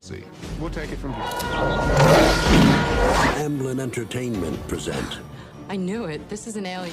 See, we'll take it from here. Amblin Entertainment present. I knew it. This is an alien.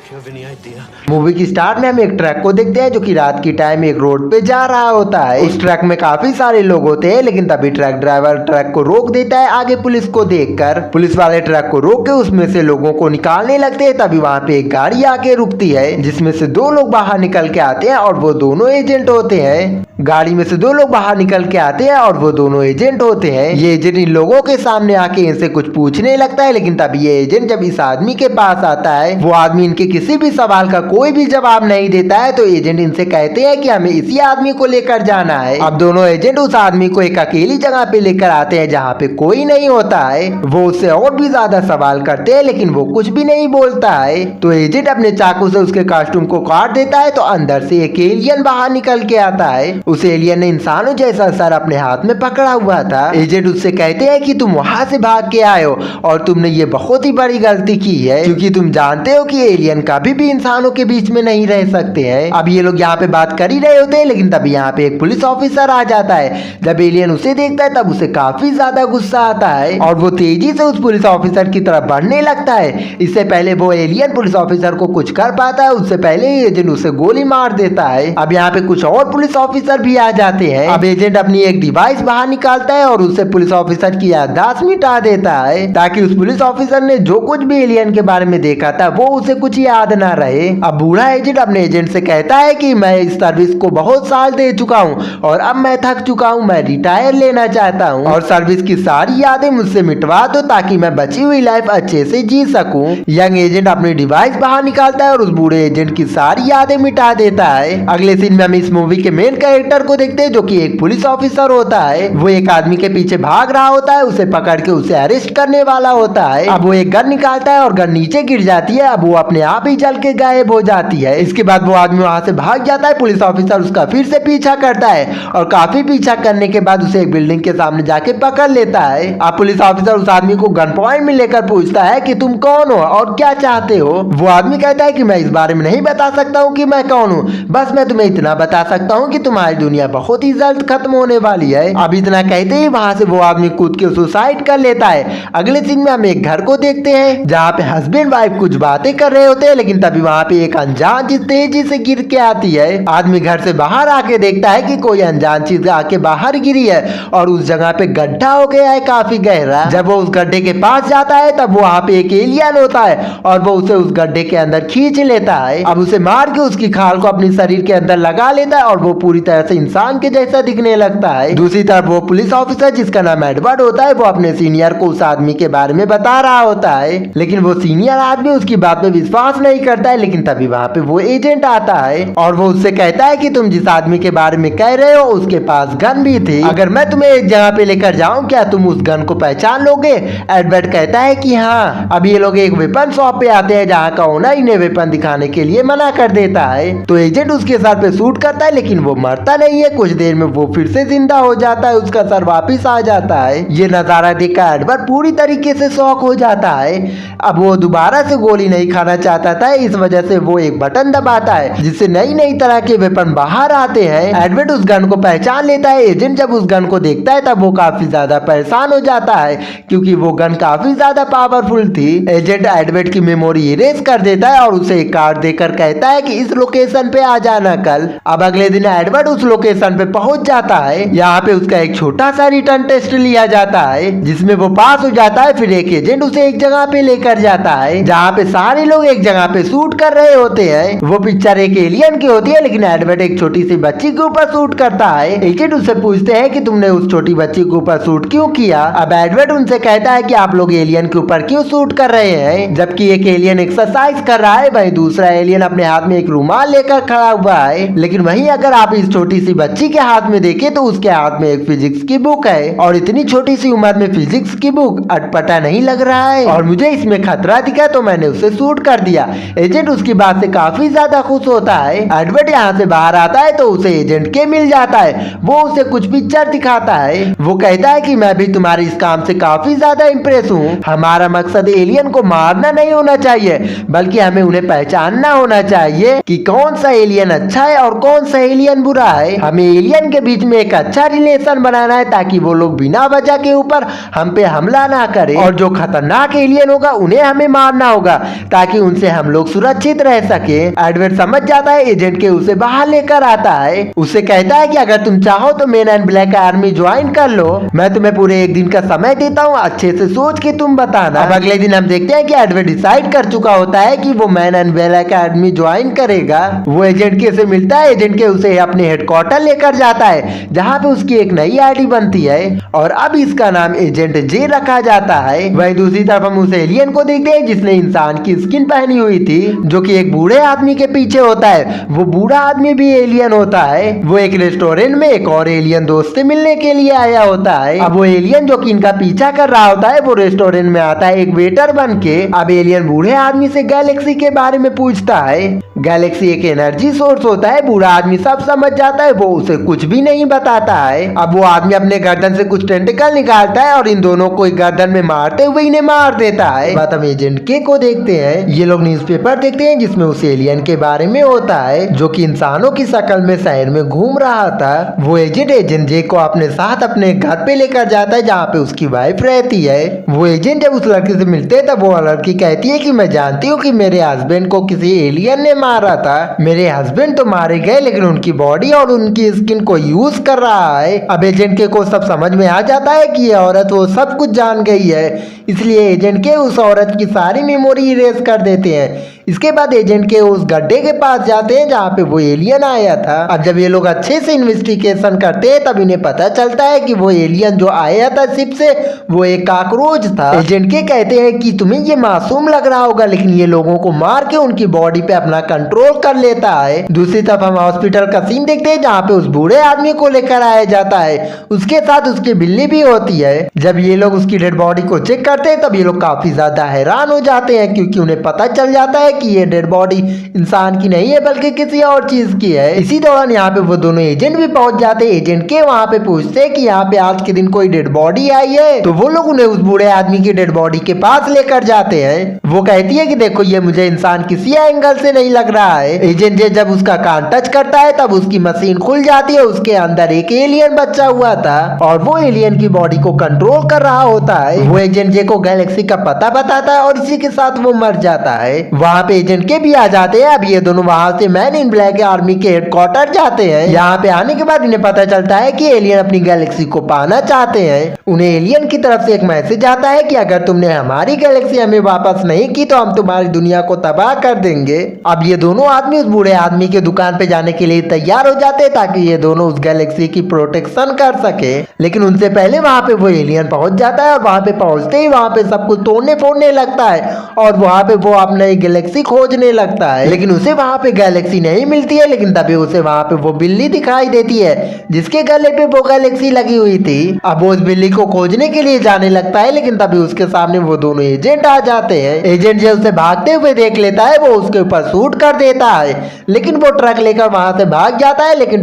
Do you have any idea? Movie की start में हम एक truck को देखते हैं जो कि रात की टाइम एक रोड पे जा रहा होता है। इस ट्रक में काफी सारे लोग होते हैं, लेकिन तभी ट्रक ड्राइवर ट्रक को रोक देता है आगे पुलिस को देखकर। पुलिस वाले ट्रक को रोक के उसमें से लोगों को निकालने लगते हैं। तभी वहाँ पे एक गाड़ी आके रुकती है जिसमें से दो लोग बाहर निकल के आते हैं और वो दोनों एजेंट होते हैं। गाड़ी में से दो लोग बाहर निकल के आते हैं और वो दोनों एजेंट होते हैं। ये एजेंट इन लोगों के सामने आके इनसे कुछ पूछने लगता है, लेकिन तभी ये एजेंट जब इस आदमी के पास आता है, वो आदमी इनके किसी भी सवाल का कोई भी जवाब नहीं देता है। तो एजेंट इनसे कहते हैं कि हमें इसी आदमी को लेकर जाना है। अब दोनों एजेंट उस आदमी को एक अकेली जगह पे लेकर आते हैं जहाँ पे कोई नहीं होता है। वो उससे और भी ज्यादा सवाल करते हैं, लेकिन वो कुछ भी नहीं बोलता है। तो एजेंट अपने चाकू से उसके कॉस्ट्यूम को काट देता है, तो अंदर से एक एलियन बाहर निकल के आता है। उस एलियन ने इंसानों जैसा सर अपने हाथ में पकड़ा हुआ था। एजेंट उससे कहते हैं कि तुम वहां से भाग के आए हो और तुमने ये बहुत ही बड़ी गलती की है, क्योंकि तुम जानते हो कि एलियन कभी भी इंसानों के बीच में नहीं रह सकते हैं। अब ये लोग यहाँ पे बात कर ही रहे होते हैं, लेकिन तभी यहाँ पे एक पुलिस ऑफिसर आ जाता है। जब एलियन उसे देखता है तब उसे काफी ज्यादा गुस्सा आता है और वो तेजी से उस पुलिस ऑफिसर की तरफ बढ़ने लगता है। इससे पहले वो एलियन पुलिस ऑफिसर को कुछ कर पाता है, उससे पहले ही एजेंट उसे गोली मार देता है। अब यहाँ पे कुछ और पुलिस ऑफिसर भी आ जाते हैं। अब एजेंट अपनी एक डिवाइस बाहर निकालता है और उससे पुलिस ऑफिसर की याददाश्त मिटा देता है, ताकि उस पुलिस ऑफिसर ने जो कुछ भी एलियन के बारे में देखा था वो उसे कुछ याद ना रहे। अब बूढ़ा एजेंट अपने एजेंट से कहता है कि मैं इस सर्विस को बहुत साल दे चुका हूँ और अब मैं थक चुका हूँ, मैं रिटायर लेना चाहता हूँ और सर्विस की सारी यादें मुझसे मिटवा दो ताकि मैं बची हुई लाइफ अच्छे से जी सकूं। यंग एजेंट अपनी डिवाइस बाहर निकालता है और उस बूढ़े एजेंट की सारी यादें मिटा देता है। अगले सीन में हम इस मूवी के मेन कैरेक्टर को देखते हैं जो कि एक पुलिस ऑफिसर होता है। वो एक आदमी के पीछे भाग रहा होता है, उसे पकड़ के उसे अरेस्ट करने वाला होता है। अब वो एक गन निकालता है और गन नीचे गिर जाती है। अब वो अपने आप ही जल के गायब हो जाती है। इसके बाद वो आदमी वहां से भाग जाता है। पुलिस ऑफिसर उसका फिर से पीछा करता है और काफी पीछा करने के बाद उसे एक बिल्डिंग के सामने जाके पकड़ लेता है। अब पुलिस ऑफिसर उस आदमी को गन पॉइंट में लेकर पूछता है कि तुम कौन हो और क्या चाहते हो। वो आदमी कहता है कि मैं इस बारे में नहीं बता सकता हूँ कि मैं कौन हूँ, बस मैं तुम्हें इतना बता सकता हूँ कि तुम्हारी दुनिया बहुत ही जल्द खत्म होने वाली है। अब इतना कहते ही वहां से वो आदमी कूद के सुसाइड कर लेता है। अगले सीन में हम एक घर को देखते हैं जहाँ पे हस्बैंड वाइफ कुछ बातें कर रहे होते हैं, लेकिन तभी वहाँ पे एक अनजान चीज तेजी से गिर के आती है। आदमी घर से बाहर आके देखता है कि कोई अनजान चीज आके बाहर गिरी है और उस जगह पे गड्ढा हो गया है काफी गहरा। जब वो उस गड्ढे के पास जाता है तब वहाँ पे एक एलियन होता है और वो उसे उस गड्ढे के अंदर खींच लेता है। अब उसे मार के उसकी खाल को अपने शरीर के अंदर लगा लेता है और वो पूरी तरह से इंसान के जैसा दिखने लगता है। दूसरी तरफ वो पुलिस ऑफिसर जिसका नाम एडवर्ड होता है, वो अपने सीनियर को उस आदमी के बारे में बता रहा होता है, लेकिन वो सीनियर आदमी उसकी बात पे विश्वास नहीं करता है। लेकिन तभी वहाँ पे वो एजेंट आता है और वो उससे कहता है कि तुम जिस आदमी के बारे में कह रहे हो उसके पास गन भी थी, अगर मैं तुम्हें एक जगह पे लेकर जाऊं क्या तुम उस गन को पहचान लोगे। एडवर्ड कहता है कि हाँ। अब ये लोग एक वेपन शॉप पे आते हैं जहाँ का ओनर इन्हें वेपन दिखाने के लिए मना कर देता है। तो एजेंट उसके सर पे शूट करता है, लेकिन वो मरता नहीं है। कुछ देर में वो फिर से जिंदा हो जाता है, उसका सर वापिस आ जाता है। ये नजारा देखकर एडवर्ड पूरी तरीके से शॉक हो जाता है। अब वो दोबारा से गोली नहीं खाना चाहता था, इस वजह से वो एक बटन दबाता है जिससे नई नई तरह के वेपन बाहर आते हैं। एडवर्ड उस गन को पहचान लेता है। एजेंट जब उस गन को देखता है तब वो काफी ज्यादा परेशान हो जाता है, क्योंकि वो गन काफी ज्यादा पावरफुल थी। एजेंट एडवर्ड की मेमोरी इरेज कर देता है और उसे एक कार्ड देकर कहता है कि इस लोकेशन पे आ जाना कल। अब अगले दिन एडवर्ड उस लोकेशन पे पहुंच जाता है। यहाँ पे उसका एक छोटा सा रिटर्न टेस्ट लिया जाता है जिसमें वो पास हो जाता है। फिर एक एजेंट उसे एक जगह पे लेकर जाता है जहाँ पे सारे लोग एक जगह पे शूट कर रहे होते हैं। वो पिक्चर एक एलियन की होती है, लेकिन एडवर्ड एक छोटी सी बच्ची के ऊपर शूट करता है। एजेंट उससे पूछते हैं कि तुमने उस छोटी बच्ची के ऊपर शूट क्यों किया। अब एडवर्ड उनसे कहता है कि आप लोग एलियन के ऊपर क्यों शूट कर रहे हैं, जबकि एक एलियन एक्सरसाइज कर रहा है, वहीं दूसरा एलियन अपने हाथ में एक रुमाल लेकर खड़ा हुआ है। लेकिन वहीं अगर आप इस छोटी सी बच्ची के हाथ में देखें तो उसके हाथ में एक फिजिक्स की बुक है और इतनी छोटी सी उम्र में फिजिक्स की बुक अटपटा नहीं लग रहा है और मुझे इसमें खतरा दिखा तो मैंने उसे शूट कर दिया। एजेंट उसकी बात से काफी ज्यादा खुश होता है। एडवर्ड यहाँ से बाहर आता है तो उसे एजेंट के मिल जाता है। वो उसे कुछ पिक्चर दिखाता है। वो कहता है कि मैं भी तुम्हारे इस काम से काफी ज्यादा इम्प्रेस हूँ। हमारा मकसद एलियन को मारना नहीं होना चाहिए, बल्कि हमें उन्हें पहचानना होना चाहिए कि कौन सा एलियन अच्छा है और कौन सा एलियन बुरा है। हमें एलियन के बीच में एक अच्छा रिलेशन बनाना है ताकि वो लोग बिना वजह के ऊपर हम पे हमला ना करें, और जो खतरनाक एलियन होगा उन्हें हमें मारना होगा ताकि उनसे हम लोग सुरक्षित रह सके। एडवर्ड समझ जाता है। एजेंट के उसे बाहर लेकर आता है। उसे कहता है कि अगर तुम चाहो तो man in black army join कर लो। मैं तुम्हें पूरे एक दिन का समय देता हूँ, अच्छे से सोच के तुम बताना। अब अगले दिन हम देखते हैं कि एडवर्ड डिसाइड कर चुका होता है कि वो man in black army join करेगा। वो एजेंट के से मिलता है। एजेंट के उसे अपने हेडक्वार्टर लेकर जाता है जहाँ पे उसकी एक नई आईडी बनती है और अब इसका नाम एजेंट जे रखा जाता है। वहीं दूसरी तरफ हम उस एलियन को देखते हैं जिसने इंसान की स्किन पहनी हुई थी, जो कि एक बूढ़े आदमी के पीछे होता है। वो बूढ़ा आदमी भी एलियन होता है। वो एक रेस्टोरेंट में एक और एलियन दोस्त से मिलने के लिए आया होता है। अब वो एलियन जो कि इनका पीछा कर रहा होता है वो रेस्टोरेंट में आता है एक वेटर बन के। अब एलियन बूढ़े आदमी से गैलेक्सी के बारे में पूछता है। गैलेक्सी एक एनर्जी सोर्स होता है। बूढ़ा आदमी सब समझ जाता है। वो उसे कुछ भी नहीं बताता है। अब वो आदमी अपने गर्दन से कुछ टेंटिकल निकालता है और इन दोनों को गर्दन में मारते हुए इन्हें मार देता है। बात हम एजेंट के को देखते हैं। ये लोग न्यूज़पेपर देखते हैं जिसमें उस एलियन के बारे में होता है जो कि इंसानों की शक्ल में शहर में घूम रहा था। वो एजेंट जे को अपने साथ अपने घर पे लेकर जाता है जहाँ पे उसकी वाइफ रहती है। वो एजेंट जब उस लड़की से मिलते हैं तब वो लड़की कहती है कि मैं जानती हूँ कि मेरे हस्बैंड को किसी एलियन ने मारा था। मेरे हस्बैंड तो मारे गए लेकिन उनकी बॉडी और उनकी स्किन को यूज कर रहा है। अब एजेंट के को सब समझ में आ जाता है कि ये औरत वो सब कुछ जान गई है, इसलिए एजेंट के उस औरत की सारी मेमोरी इरेज कर देते हैं। इसके बाद एजेंट के उस गड्ढे के पास जाते हैं जहाँ पे वो एलियन आया था। अब जब ये लोग अच्छे से इन्वेस्टिगेशन करते हैं तब इन्हें पता चलता है कि वो एलियन जो आया था शिप से वो एक कॉकरोच था। एजेंट के कहते हैं कि तुम्हें ये मासूम लग रहा होगा लेकिन ये लोगों को मार के उनकी बॉडी पे अपना कंट्रोल कर लेता है। दूसरी तरफ हम हॉस्पिटल का सीन देखते हैं जहाँ पे उस बूढ़े आदमी को लेकर आया जाता है। उसके साथ उसकी बिल्ली भी होती है। जब ये लोग उसकी डेड बॉडी को चेक करते हैं तब ये लोग काफी ज्यादा हैरान हो जाते हैं क्योंकि उन्हें पता चल जाता है कि ये डेड बॉडी इंसान की नहीं है बल्कि किसी और चीज की है। इसी दौरान यहाँ पे वो दोनों एजेंट भी पहुंच जाते हैं। एजेंट के वहाँ पे पूछते हैं कि यहाँ पे आज के दिन कोई डेड बॉडी आई है, तो वो लोग उन्हें उस बूढ़े आदमी की डेड बॉडी के पास लेकर जाते हैं। वो कहती है कि देखो ये मुझे इंसान किसी एंगल से नहीं लग रहा है। एजेंट जे जब उसका कान टच करता है तब उसकी मशीन खुल जाती है। उसके अंदर एक एलियन बच्चा हुआ था और वो एलियन की बॉडी को कंट्रोल कर रहा होता है। वो एजेंट जे को गैलेक्सी का पता बताता है और इसी के साथ वो मर जाता है। वहाँ पे एजेंट के भी आ जाते हैं। अब ये दोनों वहाँ से मैन इन ब्लैक आर्मी के हेडक्वार्टर जाते हैं। यहाँ पे आने के बाद इन्हें पता चलता है कि एलियन अपनी गैलेक्सी को पाना चाहते हैं। उन्हें एलियन की तरफ से एक मैसेज आता है कि अगर तुमने हमारी गैलेक्सी हमें वापस नहीं की तो हम तुम्हारी दुनिया को तबाह कर देंगे। अब ये दोनों आदमी उस बूढ़े आदमी के दुकान पे जाने के लिए तैयार हो जाते हैं ताकि ये दोनों उस गैलेक्सी की प्रोटेक्शन कर सके। लेकिन उनसे पहले वहाँ पे वो एलियन पहुंच जाता है और वहाँ पे पहुंचते ही वहाँ पे सब कुछ तोड़ने फोड़ने लगता है और वहाँ पे वो अपनी गैलेक्सी खोजने लगता है। लेकिन उसे वहाँ पे गैलेक्सी नहीं मिलती है। लेकिन तभी उसे वहाँ पे वो बिल्ली दिखाई देती है जिसके गले पे वो गैलेक्सी लगी हुई थी। अब वो उस बिल्ली को खोजने के लिए जाने लगता है लेकिन तभी उसके सामने वो दोनों एजेंट आ जाते हैं। एजेंट जो उसे भागते हुए देख लेता है वो उसके ऊपर शूट कर देता है लेकिन वो ट्रक लेकर वहाँ से भाग जाता है। लेकिन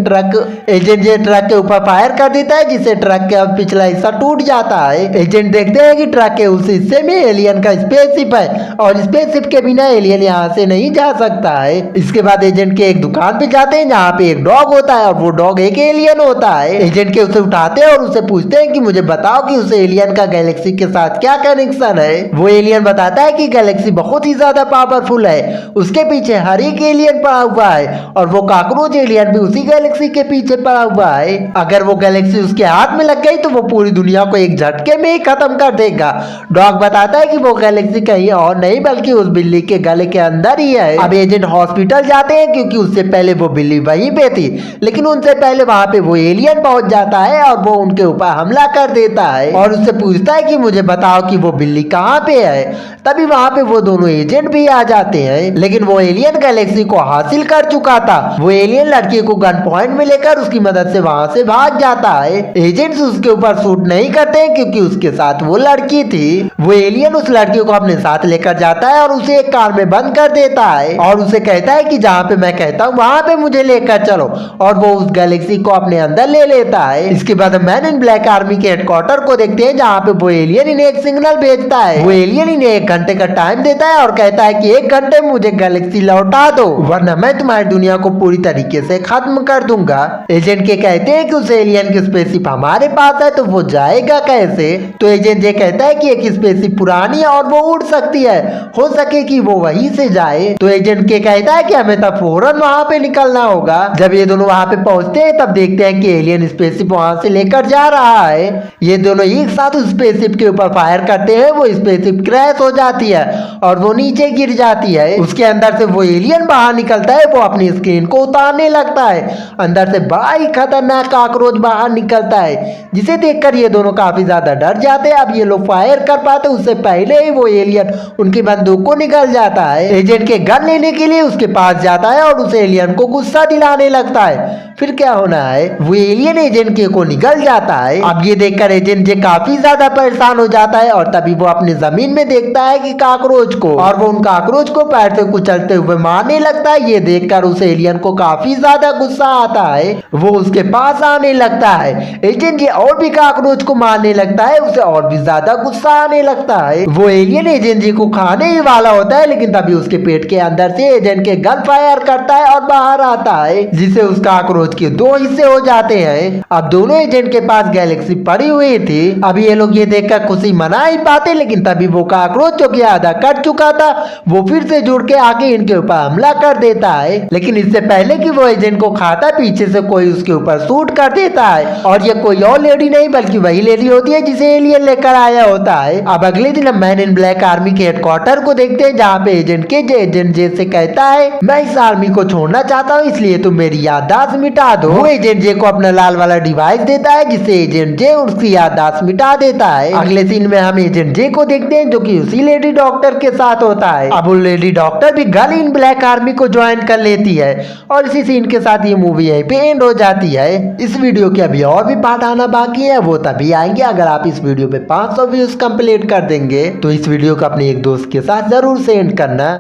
एजेंट जो ट्रक के ऊपर फायर कर देता है जिससे ट्रक का पिछला हिस्सा टूट जाता है। एजेंट देखते हैं कि ट्रक के उस हिस्से में एलियन का स्पेसशिप है और स्पेसशिप के बिना एलियन यहाँ से नहीं जा सकता है। इसके बाद एजेंट के एक दुकान पे जाते हैं जहाँ पे एक डॉग होता है और वो डॉग एक एलियन होता है। एजेंट के उसे उठाते हैं और उसे पूछते हैं कि मुझे बताओ कि उस एलियन का गैलेक्सी के साथ क्या कनेक्शन है। वो एलियन बताता है कि गैलेक्सी बहुत ही ज्यादा पावरफुल है, उसके पीछे हर एक एलियन पड़ा हुआ है और वो कॉकरोच एलियन भी उसी गैलेक्सी के पीछे पड़ा हुआ है। अगर वो गैलेक्सी उसके हाथ में लग गई तो वो पूरी दुनिया को एक झटके में ही खत्म कर देगा। डॉग बताता है कि वो गैलेक्सी कहीं और नहीं बल्कि उस बिल्ली के गले के अंदर ही है। अब एजेंट हॉस्पिटल जाते हैं क्योंकि उससे पहले वो बिल्ली वहीं पे थी लेकिन उनसे पहले वहां पे वो एलियन पहुंच जाता है और वो उनके ऊपर हमला कर देता है और उससे पूछता है कि मुझे बताओ कि वो बिल्ली कहाँ पे है। तभी वहां पे वो दोनों एजेंट भी आ जाते हैं लेकिन वो एलियन गैलेक्सी को हासिल कर चुका था। वो एलियन लड़की को गन पॉइंट में लेकर उसकी मदद से वहां से भाग जाता है। एजेंट्स उसके ऊपर शूट नहीं करते क्योंकि उसके साथ वो लड़की थी। वो एलियन उस लड़की को अपने साथ लेकर जाता है और उसे एक कार में बंद कर देता है और उसे कहता है कि जहाँ पे मैं कहता हूँ वहाँ पे मुझे लेकर चलो, और वो उस गैलेक्सी को अपने अंदर ले लेता है। इसके बाद मैन इन ब्लैक आर्मी के हेडक्वार्टर को देखते हैं जहाँ पे वो एलियन इन्हें एक सिग्नल भेजता है। वो एलियन इन्हें 1 घंटे का टाइम देता है और कहता है कि 1 घंटे में मुझे गैलेक्सी लौटा दो वरना मैं तुम्हारी दुनिया को पूरी तरीके से खत्म कर दूंगा। एजेंट के कहते हैं कि उस एलियन की स्पेसशिप हमारे पास है तो वो जाएगा कैसे। तो एजेंट ये कहता है कि एक स्पेसशिप पुरानी है और वो उड़ सकती है, हो सके कि वो वहीं से जाए। तो एजेंट के कहता है कि हमें तब फौरन वहां पे निकलना होगा। जब ये दोनों वहां पे पहुंचते हैं तब देखते हैं कि एलियन स्पेसशिप वहां से लेकर जा रहा है। ये दोनों एक साथ उस स्पेसशिप के ऊपर फायर करते हैं, वो स्पेसशिप क्रैश हो जाती है और वो नीचे गिर जाती है। उसके अंदर से वो एलियन बाहर निकलता है, वो अपनी स्क्रीन को उतारने लगता है। अंदर से बड़ा ही खतरनाक काकरोच बाहर निकलता है जिसे देखकर ये दोनों काफी ज्यादा डर जाते हैं। अब ये लोग फायर कर पाते उससे पहले ही वो एलियन उनकी बंदूक को निकल जाता है। एजेंट के गन लेने के लिए उसके पास जाता है और उस एलियन को गुस्सा दिलाने लगता है। फिर क्या होना है, वो एलियन एजेंट के को निकल जाता है। अब ये देखकर एजेंट जे काफी ज्यादा परेशान हो जाता है और तभी वो अपनी जमीन में देखता है कि काकरोच को, और वो उन काकरोच को पैर से कुचलते हुए मारने लगता है। ये देखकर उस एलियन को काफी ज्यादा गुस्सा आता है, वो उसके पास आने लगता है। एजेंट ये और भी काकरोच को मारने लगता है, उसे और भी ज्यादा गुस्सा आने लगता है। वो एलियन एजेंट जी को खाने ही वाला होता है लेकिन तभी उसके पेट के अंदर से एजेंट के गन फायर करता है और बाहर आता है, जिससे उस काकरोच के 2 हिस्से हो जाते हैं। अब दोनों एजेंट के पास गैलेक्सी पड़ी हुई थी। अब ये लोग ये देखकर खुशी मना ही पाते लेकिन तभी वो काकरोच जो कि आधा कट चुका था वो फिर से जुड़ के आके इनके ऊपर हमला कर देता है। लेकिन इससे पहले कि वो एजेंट को खाता पीछे से कोई उसके ऊपर शूट कर देता है, और ये कोई और लेडी नहीं बल्कि वही लेडी होती है जिसे एलियन लेकर आया होता है। अब अगले दिन हम मैन इन ब्लैक आर्मी के हेडक्वार्टर को देखते हैं जहाँ पे एजेंट जे से कहता है मैं इस आर्मी को छोड़ना चाहता हूँ इसलिए तुम मेरी याददाश्त मिटा दो। वो एजेंट जे को अपना लाल वाला डिवाइस देता है जिससे एजेंट जे उसकी याददाश्त मिटा देता है। अगले सीन में हम एजेंट जे को देखते हैं जो कि उसी लेडी डॉक्टर के साथ होता है। अब वो लेडी डॉक्टर भी गर्ल इन ब्लैक आर्मी को ज्वाइन कर लेती है और इसी सीन के साथ ये मूवी यहीं पे एंड हो जाती है। इस वीडियो के अभी और भी पार्ट आना बाकी है, वो तभी आएंगे अगर आप इस वीडियो पे 500 व्यूज कंप्लीट कर देंगे। तो इस वीडियो को अपने एक दोस्त के साथ जरूर सेंड करना।